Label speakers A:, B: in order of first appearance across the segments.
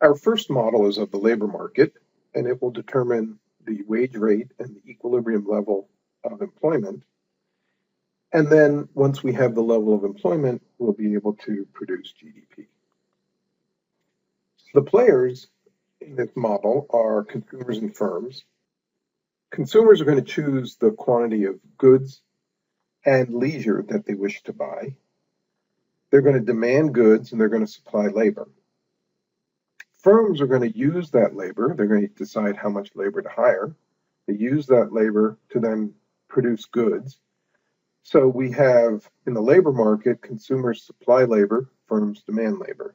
A: Our first model is of the labor market, and it will determine the wage rate and the equilibrium level of employment. And then once we have the level of employment, we'll be able to produce GDP. The players in this model are consumers and firms. Consumers are going to choose the quantity of goods and leisure that they wish to buy. They're going to demand goods and they're going to supply labor. Firms are going to use that labor. They're going to decide how much labor to hire. They use that labor to then produce goods. So we have in the labor market, consumers supply labor, firms demand labor.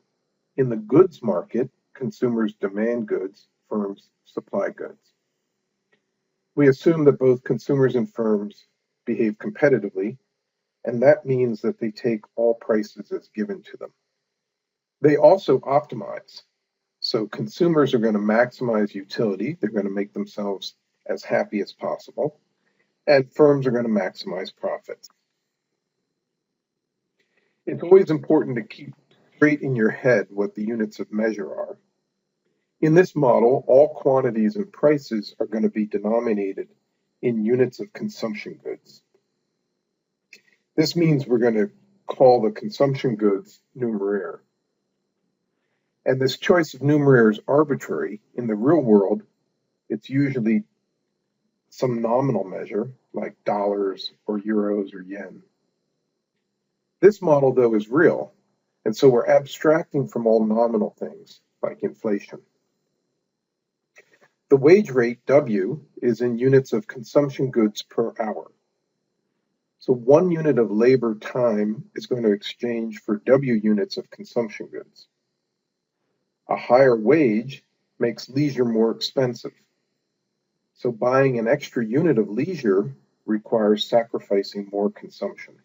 A: In the goods market, consumers demand goods, firms supply goods. We assume that both consumers and firms behave competitively, and that means that they take all prices as given to them. They also optimize. So consumers are going to maximize utility. They're going to make themselves as happy as possible. And firms are going to maximize profits. It's always important to keep straight in your head what the units of measure are. In this model, all quantities and prices are going to be denominated in units of consumption goods. This means we're going to call the consumption goods numeraire. And this choice of numeraire is arbitrary. In the real world, it's usually some nominal measure like dollars or euros or yen. This model, though, is real, and so we're abstracting from all nominal things like inflation. The wage rate, W, is in units of consumption goods per hour. So 1 unit of labor time is going to exchange for W units of consumption goods. A higher wage makes leisure more expensive. So buying an extra unit of leisure requires sacrificing more consumption.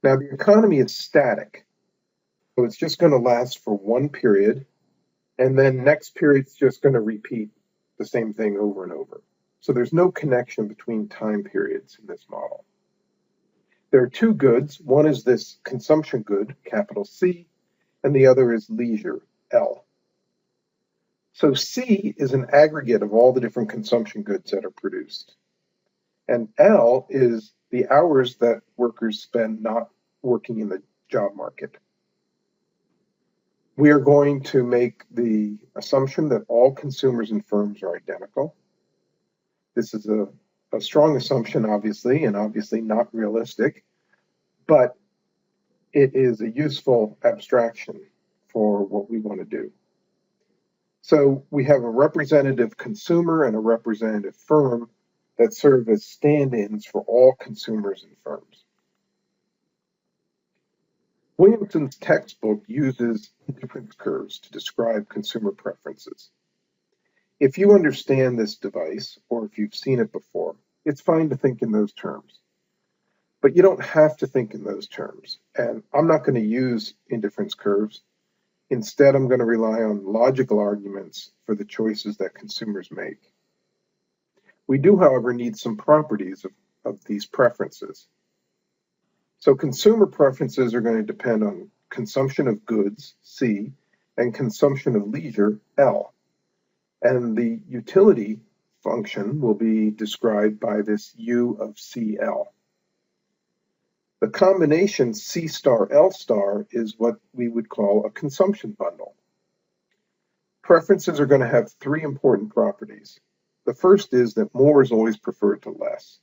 A: Now, the economy is static, so it's just going to last for one period, and then next period's just going to repeat the same thing over and over. So there's no connection between time periods in this model. There are two goods. One is this consumption good, capital C, and the other is leisure, L. So C is an aggregate of all the different consumption goods that are produced. And L is the hours that workers spend not working in the job market. We are going to make the assumption that all consumers and firms are identical. This is a strong assumption, obviously, and obviously not realistic, but it is a useful abstraction for what we want to do. So we have a representative consumer and a representative firm that serve as stand-ins for all consumers and firms. Williamson's textbook uses indifference curves to describe consumer preferences. If you understand this device, or if you've seen it before, it's fine to think in those terms. But you don't have to think in those terms, and I'm not going to use indifference curves. Instead, I'm going to rely on logical arguments for the choices that consumers make. We do, however, need some properties of these preferences. So consumer preferences are going to depend on consumption of goods, C, and consumption of leisure, L. And the utility function will be described by this U of CL. The combination C star L star is what we would call a consumption bundle. Preferences are going to have three important properties. The first is that more is always preferred to less.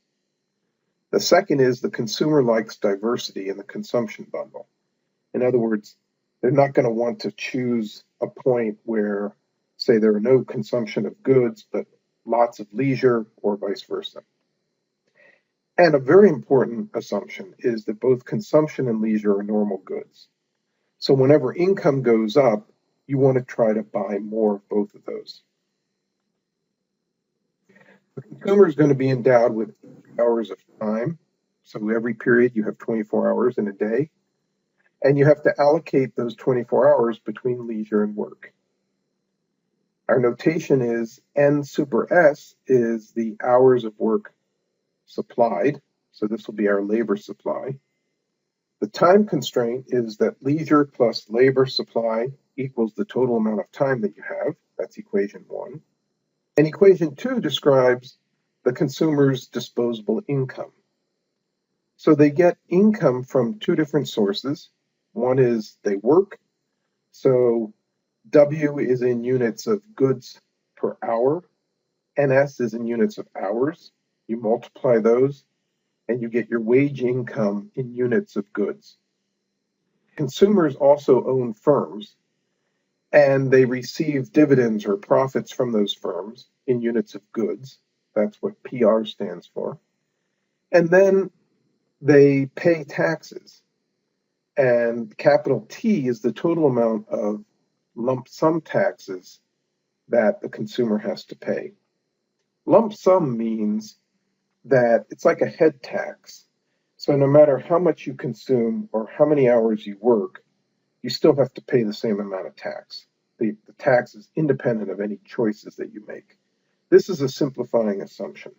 A: The second is the consumer likes diversity in the consumption bundle. In other words, they're not going to want to choose a point where, say, there are no consumption of goods, but lots of leisure, or vice versa. And a very important assumption is that both consumption and leisure are normal goods. So whenever income goes up, you want to try to buy more of both of those. The consumer is going to be endowed with hours of time. So every period you have 24 hours in a day, and you have to allocate those 24 hours between leisure and work. Our notation is N super S is the hours of work supplied. So this will be our labor supply. The time constraint is that leisure plus labor supply equals the total amount of time that you have. That's equation 1. And equation 2 describes the consumer's disposable income. So they get income from two different sources. One is they work. So W is in units of goods per hour. NS is in units of hours. You multiply those and you get your wage income in units of goods. Consumers also own firms, and they receive dividends or profits from those firms in units of goods. That's what PR stands for. And then they pay taxes. And capital T is the total amount of lump sum taxes that the consumer has to pay. Lump sum means that it's like a head tax. So no matter how much you consume or how many hours you work, you still have to pay the same amount of tax. The tax is independent of any choices that you make. This is a simplifying assumption.